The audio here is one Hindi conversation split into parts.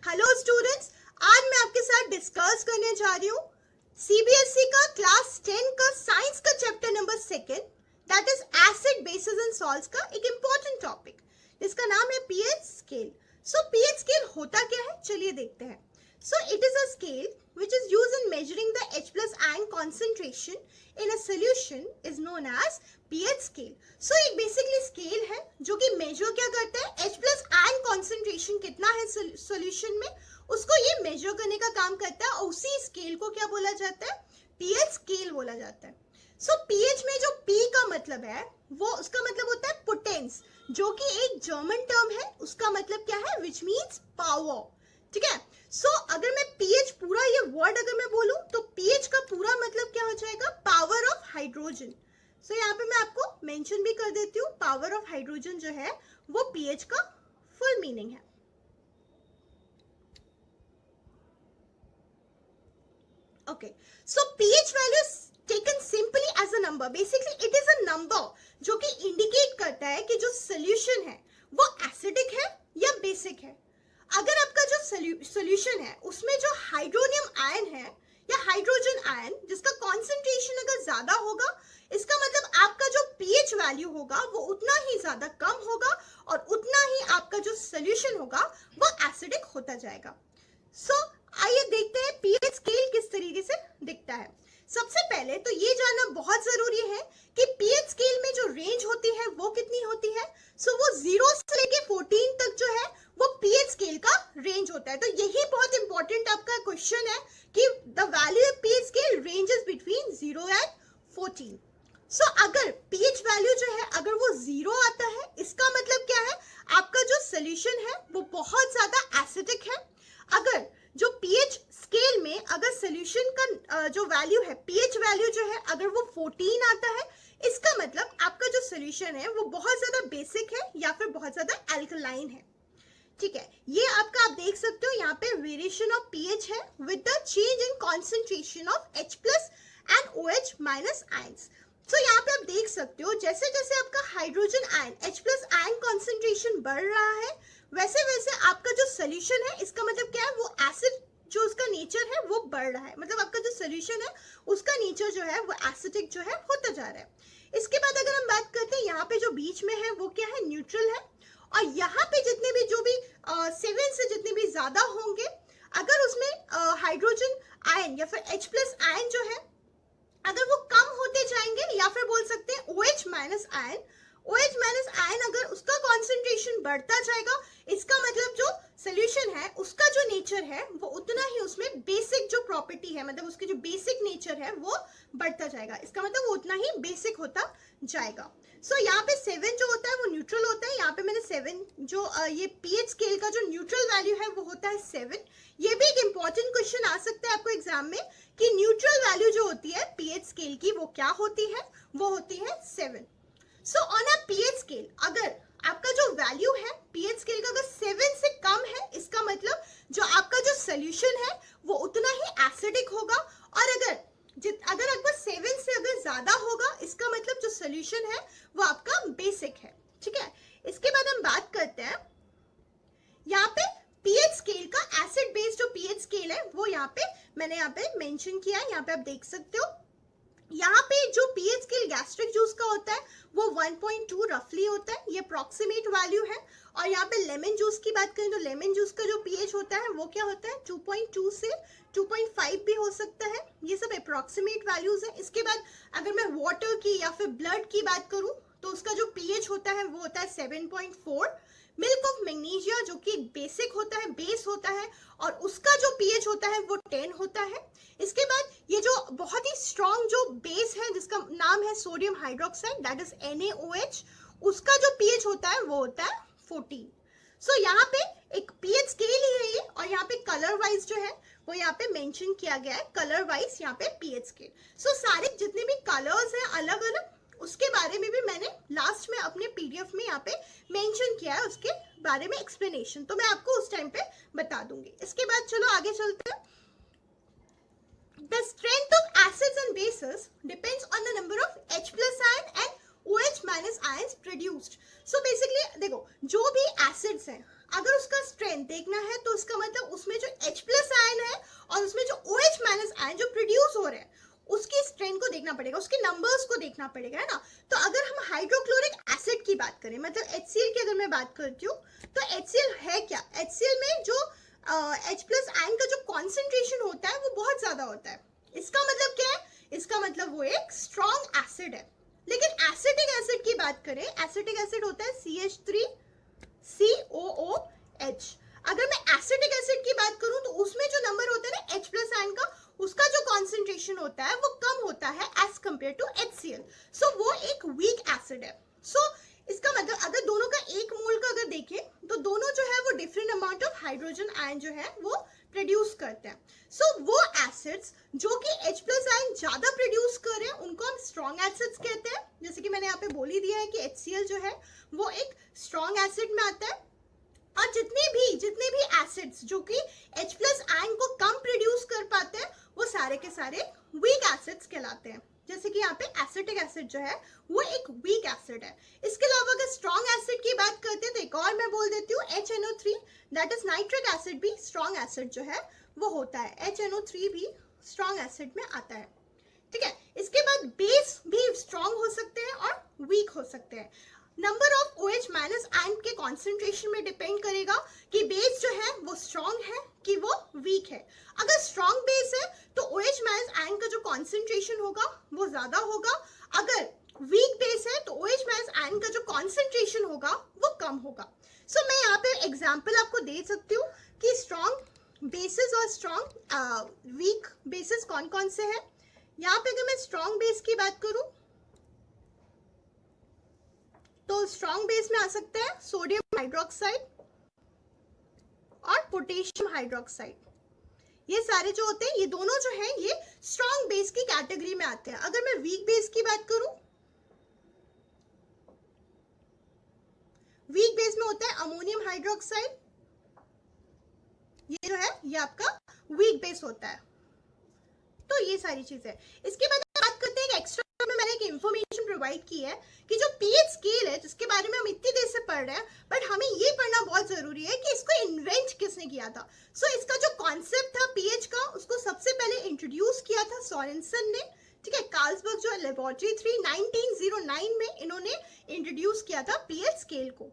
हेलो स्टूडेंट्स, आज मैं आपके साथ डिस्कस करने जा रही हूँ सीबीएसई का क्लास 10 का साइंस का chapter number 2 that is acid basis and salts का एक इम्पोर्टेंट टॉपिक जिसका नाम है पीएच स्केल। सो पीएच स्केल होता क्या है, चलिए देखते हैं। So it is a scale which is used in measuring the H plus ion concentration in a solution is known as pH scale. So एक basically scale है जो कि measure क्या करता है, H plus ion concentration कितना है solution में, उसको ये measure करने का काम करता है और उसी scale को क्या बोला जाता है, pH scale बोला जाता है। So pH में जो P का मतलब है वो उसका मतलब होता है potence, जो कि एक German term है, उसका मतलब क्या है, which means power। ठीक है। सो अगर मैं पीएच पूरा ये वर्ड अगर मैं बोलूं तो पीएच का पूरा मतलब क्या हो जाएगा, पावर ऑफ हाइड्रोजन। सो यहाँ पे मैं आपको मेंशन भी कर देती हूँ, पावर ऑफ हाइड्रोजन जो है वो पीएच का फुल मीनिंग है। Okay, so pH value taken simply as a number, basically it is a number जो कि इंडिकेट करता है कि जो सोल्यूशन है वो एसिडिक है या बेसिक है। अगर आपका जो सोल्यूशन है उसमें जो हाइड्रोनियम आयन है या हाइड्रोजन आयन जिसका कॉन्सेंट्रेशन अगर ज्यादा होगा, इसका मतलब आपका जो पीएच वैल्यू होगा वो उतना ही ज्यादा कम होगा और उतना ही आपका जो सोल्यूशन होगा वो एसिडिक होता जाएगा। सो आइए देखते हैं पीएच स्केल किस तरीके से दिखता है। सबसे पहले तो ये जानना बहुत जरूरी है कि पीएच स्केल में जो रेंज होती है वो कितनी होती है। सो वो 0 से लेके 14 तक जो है वो पीएच स्केल का रेंज होता है। तो यही बहुत इंपॉर्टेंट आपका क्वेश्चन है कि the value of pH scale ranges between 0 and 14। सो अगर पीएच वैल्यू जो है अगर वो 0 आता है, इसका मतलब क्या है, आपका जो सोल्यूशन है वो बहुत ज्यादा एसिडिक है। अगर जो पीएच स्केल में अगर सोल्यूशन का जो वैल्यू है, पीएच वैल्यू जो है अगर वो 14 आता है, इसका मतलब आपका जो सोल्यूशन है वो बहुत ज्यादा बेसिक है या फिर बहुत ज्यादा एल्कलाइन है। ठीक है, ये आपका आप देख सकते हो यहाँ पे वेरिएशन ऑफ पीएच है with the change in concentration of H plus and OH minus ions. So यहाँ पे आप देख सकते हो जैसे जैसे आपका hydrogen ion H plus ion concentration बढ़ रहा है, वैसे वैसे आपका जो सोल्यूशन है, इसका मतलब क्या है, वो एसिड जो उसका नेचर है वो बढ़ रहा है, मतलब आपका जो सोल्यूशन है उसका नेचर जो है वो एसिडिक जो है होता जा रहा है। इसके बाद अगर हम बात करते हैं, यहाँ पे जो बीच में है वो क्या है, न्यूट्रल है। और यहाँ पे जितने भी जो भी 7 से जितने भी ज्यादा होंगे, अगर उसमें हाइड्रोजन आयन या फिर H प्लस आयन जो है अगर वो कम होते जाएंगे, या फिर बोल सकते हैं OH minus ion, OH minus ion अगर उसका कॉन्सेंट्रेशन बढ़ता जाएगा, इसका मतलब जो सोल्यूशन है उसका जो नेचर है वो उतना ही उसमें बेसिक जो प्रॉपर्टी है, मतलब उसके जो बेसिक नेचर है वो बढ़ता जाएगा, इसका मतलब वो उतना ही बेसिक होता जाएगा। सो यहाँ पे 7 जो होता है वो न्यूट्रल होता है। यहाँ पे मैंने 7 जो ये पीएच स्केल का जो न्यूट्रल वैल्यू है वो होता है 7। ये भी एक इंपॉर्टेंट क्वेश्चन आ सकता है आपको एग्जाम में कि न्यूट्रल वैल्यू जो होती है पीएच स्केल की वो क्या होती है, वो होती है 7। So on a pH scale अगर आपका जो वैल्यू है पीएच स्केल का अगर 7 से कम है, इसका मतलब जो आपका जो सोल्यूशन है वो उतना ही एसिडिक होगा, और अगर आपका 7 से अगर ज्यादा होगा, इसका मतलब जो सोल्यूशन है वो आपका बेसिक है। ठीक है, इसके बाद हम बात करते हैं यहाँ पे पीएच स्केल का, एसिड बेस्ड जो पीएच स्केल है वो यहाँ पे मैंने यहाँ पे मेंशन किया है, यहाँ पे आप देख सकते हो। यहाँ पे जो पीएच स्केल गैस्ट्रिक जूस का होता है वो 1.2 रफली होता है, ये अप्रॉक्सीमेट वैल्यू है। और यहाँ पे लेमन जूस की बात करें तो लेमन जूस का जो पीएच होता है वो क्या होता है, 2.2 से 2.5 भी हो सकता है, ये सब अप्रॉक्सीमेट वैल्यूज है। इसके बाद अगर मैं वाटर की या फिर ब्लड की बात करूं तो उसका जो पीएच होता है वो होता है 7.4। मिल्क ऑफ मैग्नीशिया जो कि बेसिक होता है, बेस होता है, और उसका जो पीएच होता है वो 10 होता है। इसके बाद ये जो बहुत ही स्ट्रॉन्ग जो बेस है जिसका नाम है sodium hydroxide that is NaOH, उसका जो पीएच होता है वो होता है 14। सो यहाँ पे एक पीएच स्केल ही है ये, और यहाँ पे कलर वाइज जो है वो यहाँ पे मेंशन किया गया है, कलर वाइज यहाँ पे पीएच स्केल। सो सारे जितने भी कलर्स हैं अलग अलग, उसके बारे में भी मैंने लास्ट में अपने पीडीएफ में यहाँ पे मेंशन किया है, उसके बारे में एक्सप्लेनेशन तो मैं आपको उस टाइम पे बता दूंगी। इसके बाद चलो आगे चलते हैं। The strength of acids and bases depends on the number of H plus ion and OH minus ions produced. So basically देखो जो भी acids हैं अगर उसका स्ट्रेंथ देखना है तो उसका मतलब उसमें जो H प्लस आयन है और उसमें जो OH माइनस आयन जो प्रोड्यूस हो रहे हैं उसकी स्ट्रेंथ को देखना पड़ेगा, उसके नंबर्स को देखना पड़ेगा, है ना। तो अगर हम हाइड्रोक्लोरिक एसिड की बात करें, मतलब HCl की अगर मैं बात करती हूँ, तो HCl है क्या, HCl में जो H प्लस आयन का जो कॉन्सेंट्रेशन होता है वो बहुत ज्यादा होता है। इसका मतलब क्या है, इसका मतलब वो एक स्ट्रॉन्ग एसिड है। लेकिन एसिटिक एसिड की बात करें, एसिटिक एसिड होता है CH3COOH। अगर मैं एसिटिक एसिड की बात करूं तो उसमें जो नंबर होता है ना H प्लस आयन का, उसका जो कॉन्सेंट्रेशन होता है वो कम होता है एज कंपेयर टू HCl। सो वो एक वीक एसिड है। सो इसका मतलब अगर दोनों का एक मोल का अगर देखें तो दोनों जो है वो different amount of hydrogen ion जो है वो प्रोड्यूस करते हैं। सो वो एसिड्स जो कि H प्लस आयन ज्यादा प्रोड्यूस कर रहे हैं उनको हम स्ट्रॉन्ग एसिड्स कहते हैं। जैसे कि मैंने यहाँ पे बोल ही दिया है कि HCl जो है वो एक स्ट्रॉन्ग एसिड में आता है। और जितने भी एसिड्स जो कि H प्लस आयन को कम प्रोड्यूस कर पाते हैं वो सारे के सारे वीक एसिड्स कहलाते हैं। जैसे कि यहाँ पे एसिटिक एसिड जो है वो एक वीक एसिड है। इसके अलावा अगर स्ट्रॉन्ग एसिड की बात करते हैं तो एक और मैं बोल देती हूँ HNO3, that is nitric acid भी स्ट्रॉन्ग एसिड जो है वो होता है। HNO3 भी स्ट्रॉन्ग एसिड में आता है, ठीक है। इसके बाद बेस भी स्ट्रॉन्ग हो सकते हैं और वीक हो सकते हैं। Number of OH minus ion के कॉन्सेंट्रेशन में डिपेंड करेगा कि बेस जो है वो स्ट्रॉन्ग है कि वो वीक है। अगर स्ट्रॉन्ग बेस है तो OH माइनस आयन का जो कॉन्सेंट्रेशन होगा वो ज्यादा होगा। अगर वीक बेस है तो OH माइनस आयन का जो कॉन्सेंट्रेशन होगा वो कम होगा। सो मैं यहाँ पे एग्जाम्पल आपको दे सकती हूँ कि स्ट्रॉन्ग बेसिस और स्ट्रॉन्ग वीक बेसिस कौन कौन से हैं। यहाँ पे अगर मैं स्ट्रॉन्ग बेस की बात करूं तो स्ट्रॉन्ग बेस में आ सकते हैं सोडियम हाइड्रोक्साइड और पोटेशियम हाइड्रोक्साइड। ये सारे जो होते हैं ये दोनों जो हैं ये स्ट्रॉन्ग बेस की कैटेगरी में आते हैं। अगर मैं वीक बेस की बात करूं, वीक बेस में होता है अमोनियम हाइड्रोक्साइड, ये जो है ये आपका वीक बेस होता है। तो ये सारी चीजें। इसके बाद बात करते हैं एक्स्ट्रा में मैंने एक इंफॉर्मेशन प्रोवाइड की है कि जो पीएच स्केल है जिसके बारे में हम इतनी देर से पढ़ रहे हैं, बट हमें ये पढ़ना बहुत जरूरी है कि इसको इन्वेंट किसने किया था। सो इसका जो कॉन्सेप्ट था पीएच का उसको सबसे पहले इंट्रोड्यूस किया था सोरेनसन ने, ठीक है। कार्लसबर्ग जो लेबोरेटरी 1909 में इन्होंने इंट्रोड्यूस किया था पीएच स्केल को।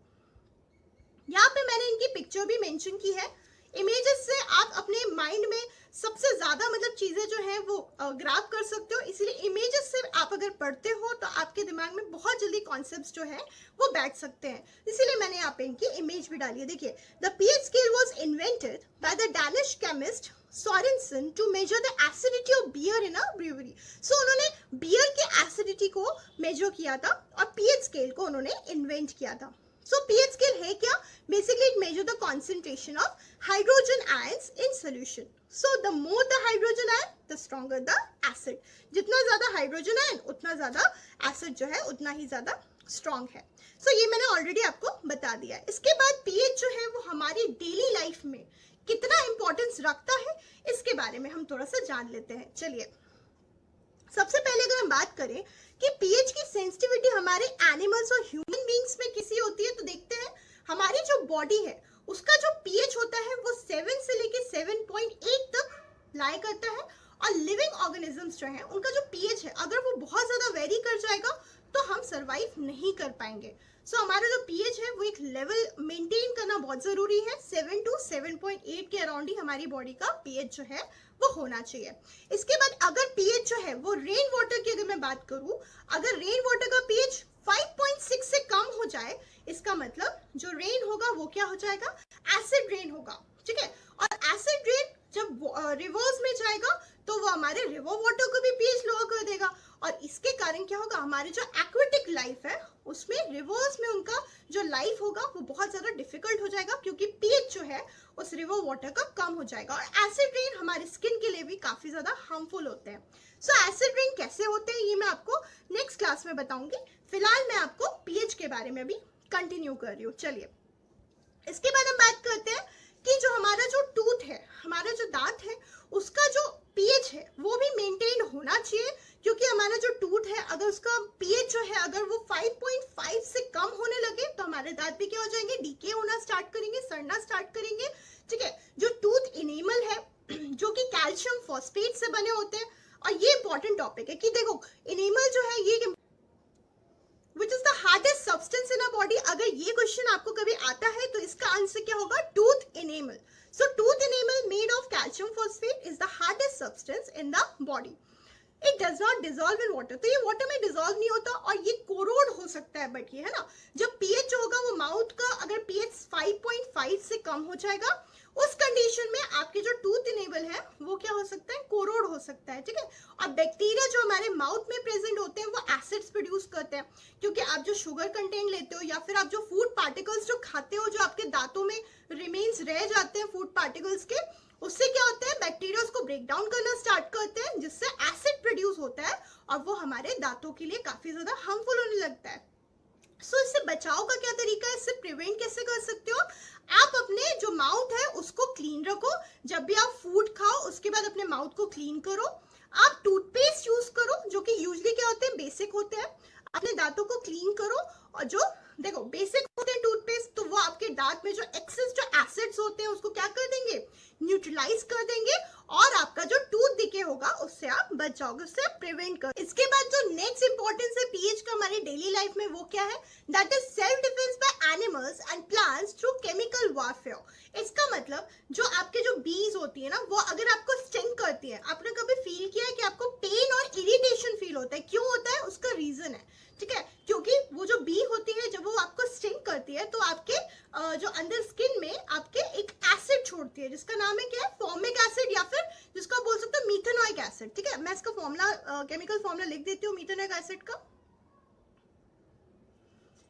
यहाँ पे मैंने इनकी पिक्चर भी मेंशन की है। इमेजेस से आप अपने माइंड में सबसे ज्यादा मतलब चीजें जो है वो ग्राफ कर सकते हो, इसलिए इमेजेस से आप अगर पढ़ते हो तो आपके दिमाग में बहुत जल्दी कॉन्सेप्ट्स जो है वो बैठ सकते हैं। इसीलिए मैंने यहाँ पे इनकी इमेज भी डाली है। देखिए, the pH scale was invented by the Danish chemist Sorensen to measure the acidity of beer in a brewery. So उन्होंने बियर के एसिडिटी को मेजर किया था और पीएच स्केल को उन्होंने इन्वेंट किया था। So pH scale है क्या? Basically it measures the concentration of hydrogen ions in solution. So the more the hydrogen ion, the stronger the acid. जितना ज्यादा हाइड्रोजन आयन उतना ज्यादा एसिड जो है उतना ही ज्यादा स्ट्रॉन्ग है। So ये मैंने ऑलरेडी आपको बता दिया है। इसके बाद pH जो है वो हमारी डेली लाइफ में कितना इंपॉर्टेंस रखता है इसके बारे में हम थोड़ा सा जान लेते हैं। चलिए, सबसे पहले अगर हम बात करें कि पीएच की सेंसिटिविटी हमारे एनिमल्स और ह्यूमन बींग्स में किसी होती है, तो देखते हैं हमारी जो बॉडी है उसका जो पीएच होता है वो 7 से लेके 7.8 तक लाई करता है। और लिविंग ऑर्गेनिजम्स जो है उनका जो पीएच है अगर वो बहुत ज्यादा वेरी कर जाएगा तो हम सरवाइव नहीं कर पाएंगे। सो हमारा जो पीएच है वो एक लेवल मेंटेन करना बहुत जरूरी है। 7 to 7.8 के अराउंड ही हमारी बॉडी का पीएच जो है वो होना चाहिए। इसके बाद अगर पीएच जो है वो रेन वाटर की अगर मैं बात करूं, अगर रेन वाटर का पीएच 5.6 से कम हो जाए, इसका मतलब जो रेन होगा वो क्या हो जाएगा, एसिड रेन होगा, ठीक है। और एसिड रेन जब रिवर्स में जाएगा तो वो हमारे रिवर वाटर को भी पीएच लोअर कर देगा। और इसके कारण क्या होगा, हमारे जो एक्वेटिक लाइफ है उसमें रिवर्स में उनका जो लाइफ होगा वो बहुत ज्यादा डिफिकल्ट हो जाएगा, क्योंकि पीएच जो है उस रिवर वाटर का कम हो जाएगा। और एसिड रेन हमारे स्किन के लिए भी काफी ज्यादा हार्मफुल होते हैं। सो एसिड रेन कैसे होते हैं ये मैं आपको नेक्स्ट क्लास में बताऊंगी। फिलहाल मैं आपको पीएच के बारे में भी कंटिन्यू कर रही हूँ। चलिए, इसके बाद हम बात करते हैं कि जो हमारा जो टूथ है, हमारा जो दांत है, उसका जो पीएच है वो भी मेंटेन होना चाहिए। क्योंकि हमारा जो टूथ है अगर उसका पीएच जो है अगर वो 5.5 से कम होने लगे तो हमारे दांत भी क्या हो जाएंगे, डीके होना स्टार्ट करेंगे, करना स्टार्ट करेंगे। ठीक है, जो टूथ इनेमल है जो कि कैल्शियम फॉस्फेट से बने होते हैं, और ये इंपॉर्टेंट टॉपिक है कि देखो इनेमल जो है ये which is the hardest substance in a body. अगर ये क्वेश्चन आपको कभी आता है तो इसका आंसर क्या होगा, tooth enamel. So tooth enamel made of calcium phosphate is the hardest substance in the body. It does not dissolve in water, तो ये वाटर में डिजोल्व नहीं होता और ये कोरोड हो सकता है, बट ये है ना जब पीएच होगा वो माउथ का अगर पीएच 5.5 से कम हो जाएगा उस कंडीशन में आपके जो टूथ इनेबल है वो क्या हो सकता है, कोरोड हो सकता है। ठीक है, और बैक्टीरिया जो हमारे माउथ में प्रेजेंट होते हैं वो एसिड्स प्रोड्यूस करते हैं, क्योंकि आप जो शुगर कंटेंट लेते हो या फिर आप जो फूड पार्टिकल्स जो खाते हो जो आपके दांतों में रिमेन्स रह जाते हैं फूड पार्टिकल्स के, उससे क्या होता है बैक्टीरिया उसको ब्रेक डाउन करना स्टार्ट करते हैं जिससे एसिड प्रोड्यूस होता है और वो हमारे दांतों के लिए काफी ज्यादा हार्मफुल होने लगता है। सो इससे बचाव का क्या तरीका है, इससे प्रिवेंट कैसे कर सकते हो, आप अपने जो माउथ है उसको क्लीन रखो, जब भी आप फूड खाओ उसके बाद अपने माउथ को क्लीन करो, आप टूथपेस्ट यूज करो जो कि यूजली क्या होते हैं, बेसिक होते हैं, अपने दांतों को क्लीन करो, और जो देखो बेसिक होते हैं टूथपेस्ट तो वो आपके दांत में जो एक्सेस जो एसिड्स होते हैं उसको क्या कर देंगे, न्यूट्रलाइज कर देंगे, और आपका जो टूथ डिके होगा उससे आप बच जाओगे, उससे आप प्रिवेंट कर। इसके बाद जो नेक्स्ट इंपॉर्टेंस है पीएच का हमारी डेली लाइफ में वो क्या है, that is self defence by animals and plants through chemical warfare. इसका मतलब जो आपके जो बीज होती है ना वो अगर आपको स्टिंग करती है, आपने कभी फील किया है कि आपको पेन और इरिटेशन फील होता है, क्यों होता है, उसका रीजन है। ठीक है, क्योंकि वो जो बी होती है जब वो आपको स्टिंग करती है तो आपके जो अंदर स्किन में आपके एक एसिड छोड़ती है जिसका नाम है क्या है, फॉर्मिक एसिड, या फिर जिसको आप बोल सकते हो मीथेनॉइक एसिड। ठीक है, मैं इसका फॉर्मूला केमिकल फॉर्मूला लिख देती हूँ मीथेनॉइक एसिड का।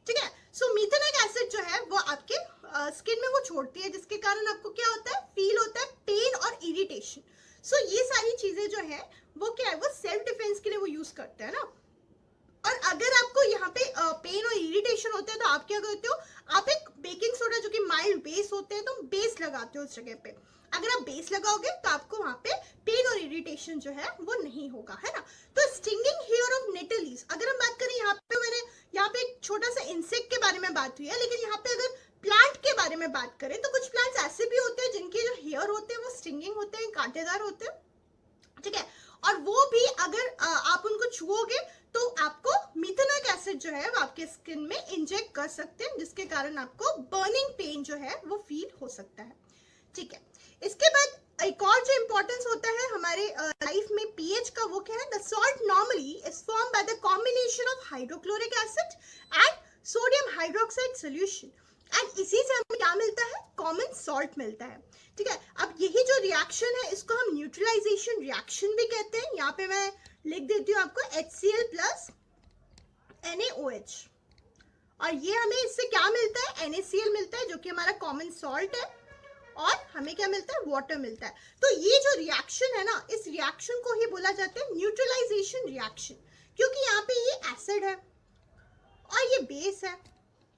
ठीक है, सो मीथेनॉइक एसिड जो है वो आपके स्किन में वो छोड़ती है जिसके कारण आपको क्या होता है, फील होता है पेन और इरिटेशन। सो ये सारी चीजें जो है वो क्या है, वो सेल्फ डिफेंस के लिए वो यूज करते हैं ना। और अगर आपको यहाँ पे पेन और इरिटेशन होता है तो आप क्या करते हो, आप एक बेकिंग सोडा जो कि माइल्ड बेस होते हैं तो बेस लगाते हो उस जगह पे। अगर आप बेस लगाओगे तो आपको वहां पे पेन और इरिटेशन जो है वो नहीं होगा, है ना। तो स्टिंगिंग हेयर ऑफ नेटलीज, अगर हम बात करें यहाँ पे, मैंने यहाँ पे एक छोटा सा इंसेक्ट के बारे में बात हुई है, लेकिन यहाँ पे अगर प्लांट के बारे में बात करें तो कुछ प्लांट्स ऐसे भी होते हैं जिनके जो हेयर होते हैं वो स्टिंगिंग होते हैं, कांटेदार होते हैं। ठीक है, और वो भी अगर आप उनको छुओगे तो आपको मीथेनॉइक एसिड जो है वो आपके स्किन में इंजेक्ट कर सकते हैं जिसके कारण आपको बर्निंग पेन जो है वो फील हो सकता है। ठीक है, इसके बाद एक और जो इंपॉर्टेंस होता है हमारे लाइफ में पीएच का वो क्या है, the salt normally is form by the combination of hydrochloric acid and sodium hydroxide solution, and इसी से हमें क्या मिलता है, कॉमन सॉल्ट मिलता है। ठीक है, अब यही जो रिएक्शन है इसको हम न्यूट्रलाइजेशन रिएक्शन भी कहते हैं। यहाँ पे मैं लिख देती हूँ आपको HCl प्लस NaOH, और ये हमें इससे क्या मिलता है, NaCl मिलता है जो कि हमारा कॉमन सॉल्ट है, और हमें क्या मिलता है, वाटर मिलता है। तो ये जो रिएक्शन है ना, इस रिएक्शन को ही बोला जाता है न्यूट्रलाइजेशन रिएक्शन, क्योंकि यहाँ पे ये एसिड है और ये बेस है,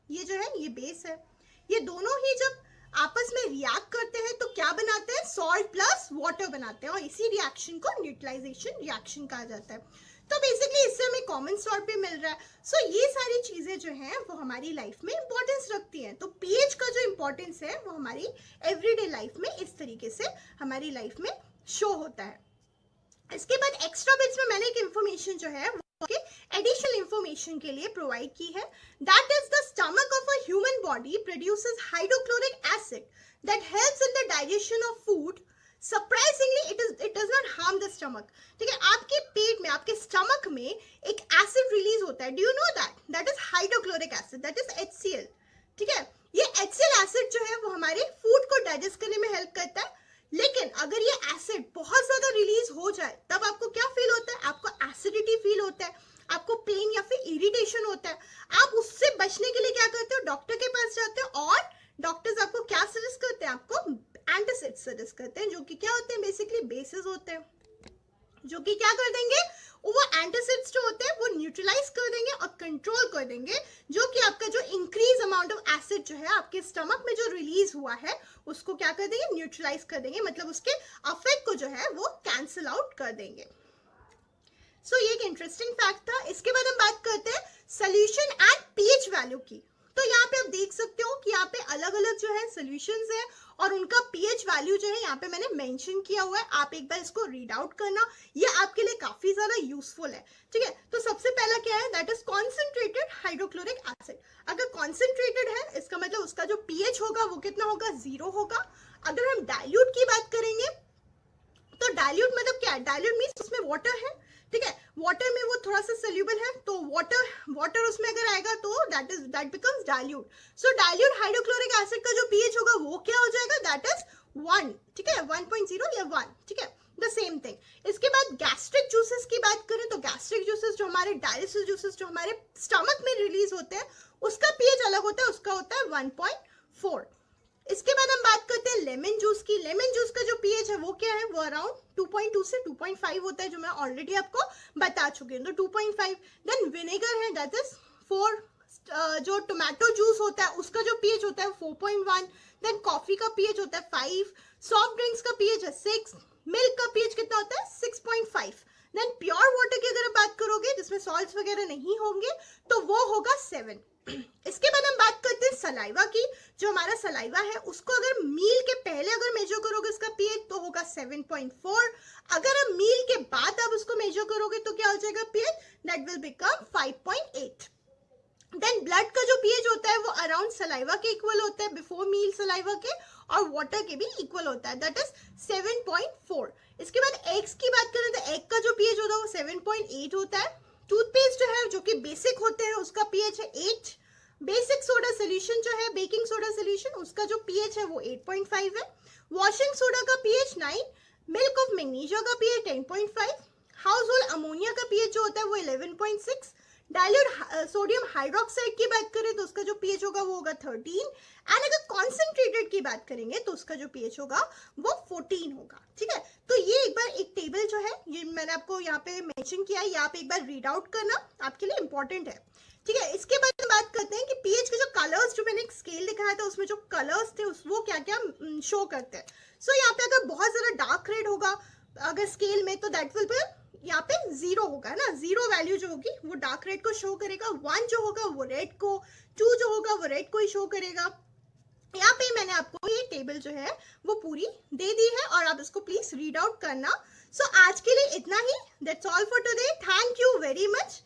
ये जो है ये बेस है, ये दोनों ही जब आपस में रिएक्ट करते हैं तो क्या बनाते हैं, सॉल्ट प्लस वाटर बनाते हैं, और इसी रिएक्शन को न्यूट्रलाइजेशन रिएक्शन कहा जाता है। तो बेसिकली इससे हमें कॉमन सॉल्ट भी मिल रहा है। सो ये सारी चीजें जो हैं वो हमारी लाइफ में इंपॉर्टेंस रखती हैं। तो पीएच का जो इंपॉर्टेंस है वो हमारी एवरीडे लाइफ में इस तरीके से हमारी लाइफ में शो होता है। इसके बाद एक्स्ट्रा बिट्स में मैंने एक इंफॉर्मेशन जो है एडिशनल इंफॉर्मेशन के लिए प्रोवाइड की है, that is the stomach of a human body produces hydrochloric acid that helps in the digestion of food, surprisingly it does not harm the stomach. ठीक है, आपके पेट में, आपके स्टमक में एक एसिड रिलीज होता है, do you know that is hydrochloric acid, that is HCl। ठीक है, ये HCl एसिड जो है वो हमारे फूड को डाइजेस्ट करने में हेल्प करता है, लेकिन अगर ये एसिड बहुत ज्यादा रिलीज हो जाए तब आपको क्या फील होता है, आपको एसिडिटी फील होता है, आपको पेन या फिर इरिटेशन होता है। आप उससे बचने के लिए क्या करते हो, डॉक्टर के पास जाते हो, और डॉक्टर्स आपको क्या सजेस्ट करते हैं, आपको एंटासिड्स सजेस्ट करते हैं, जो कि क्या होते हैं, बेसिकली बेसिस होते हैं, जो कि क्या कर देंगे, वो एंटासिड्स जो होते हैं वो न्यूट्रलाइज कर देंगे और कंट्रोल कर देंगे, जो कि आपका जो इंक्रीज अमाउंट ऑफ एसिड जो है आपके स्टमक में जो रिलीज हुआ है उसको क्या कर देंगे, न्यूट्रलाइज कर देंगे, मतलब उसके अफेक्ट को जो है वो कैंसिल आउट कर देंगे। सो ये एक इंटरेस्टिंग फैक्ट था। इसके बाद हम बात करते हैं सोल्यूशन एंड पीएच वैल्यू की। तो यहाँ पे आप देख सकते हो कि यहाँ पे अलग अलग जो है सोल्यूशंस है और उनका पीएच वैल्यू जो है यहाँ पे मैंने मेंशन किया हुआ है, आप एक बार इसको रीड आउट करना, ये आपके लिए काफी ज्यादा यूजफुल है। ठीक है, तो सबसे पहला क्या है, that is concentrated hydrochloric acid. अगर कॉन्सेंट्रेटेड है इसका मतलब उसका जो पीएच होगा वो कितना होगा, 0 होगा। अगर हम डाइल्यूट की बात करेंगे तो डाइल्यूट मतलब क्या है, डाइल्यूट मींस उसमें वाटर है। ठीक है, वाटर में वो थोड़ा सा सोल्यूबल है, तो वाटर उसमें अगर आएगा तो that becomes dilute. So dilute hydrochloric acid का जो पीएच होगा वो क्या हो जाएगा, दैट इज 1। ठीक है, 1.0 या 1। ठीक है, द सेम थिंग। इसके बाद गैस्ट्रिक जूसेस की बात करें तो गैस्ट्रिक जूसेस जो हमारे डायलिसिस जूसेस जो हमारे स्टमक में रिलीज होते हैं उसका पीएच अलग होता है, उसका होता है 1.4। इसके बाद हम बात करते हैं लेमन जूस की। लेमन जूस का जो पीएच है वो क्या है, वो अराउंड 2.2 से 2.5 होता है, जो मैं ऑलरेडी आपको बता चुकी हूँ, तो 2.5। देन विनेगर है, दैट इज 4। जो टोमेटो जूस होता है उसका जो पीएच होता है 4.1। देन कॉफी का पीएच होता है 5। सॉफ्ट ड्रिंक्स का पीएच है 6। मिल्क का पीएच कितना होता है, 6.5। देन प्योर वाटर की अगर बात करोगे जिसमें सॉल्ट्स वगैरह नहीं होंगे तो वो होगा 7। इसके बाद हम बात करते हैं सलाइवा की। जो हमारा सलाइवा है उसको अगर मील के पहले अगर मेजर करोगे उसका पीएच तो होगा 7.4। अगर हम मील के बाद आप उसको मेजर करोगे तो क्या हो जाएगा pH, that will become 5.8। Then blood का जो पीएच होता है वो अराउंड सलाइवा के इक्वल होता है, बिफोर मील सलाइवा के, और वाटर के भी इक्वल होता है, दैट इज 7.4। इसके बाद एग्स की बात करें तो एग का जो पीएच होता है वो 7.8 होता है। टूथपेस्ट जो है जो कि बेसिक होते हैं उसका पीएच है 8। बेसिक सोडा सोल्यूशन जो है, बेकिंग सोडा सोल्यूशन, उसका जो पीएच है वो 8.5 है। वॉशिंग सोडा का पीएच 9। मिल्क ऑफ मैग्नीशिया का पीएच 10.5। हाउस होल्ड अमोनिया का पीएच जो होता है वो 11.6। डाइल्यूट सोडियम हाइड्रोक्साइड की बात करें तो उसका जो पीएच होगा वो होगा 13। एंड अगर कॉन्सेंट्रेटेड की बात करेंगे तो उसका जो पीएच होगा वो 14 होगा। ठीक है, तो ये एक बार एक टेबल जो है ये मैंने आपको यहाँ पे मेंशन किया है, ये आप एक बार रीड आउट करना, आपके लिए इंपॉर्टेंट है। ठीक है, इसके बाद हम बात करते हैं कि पीएच के जो कलर्स, जो मैंने एक स्केल दिखाया था उसमें जो कलर्स थे वो क्या क्या शो करते हैं। सो यहाँ पे अगर बहुत ज्यादा डार्क रेड होगा अगर स्केल में तो दैट विल बी यहाँ पे 0 होगा ना, 0 वैल्यू जो होगी वो डार्क रेड को शो करेगा। 1 जो होगा वो रेड को, 2 जो होगा वो रेड को ही शो करेगा। यहाँ पे मैंने आपको ये टेबल जो है वो पूरी दे दी है और आप इसको प्लीज रीड आउट करना। सो आज के लिए इतना ही, that's all for today, thank you very much.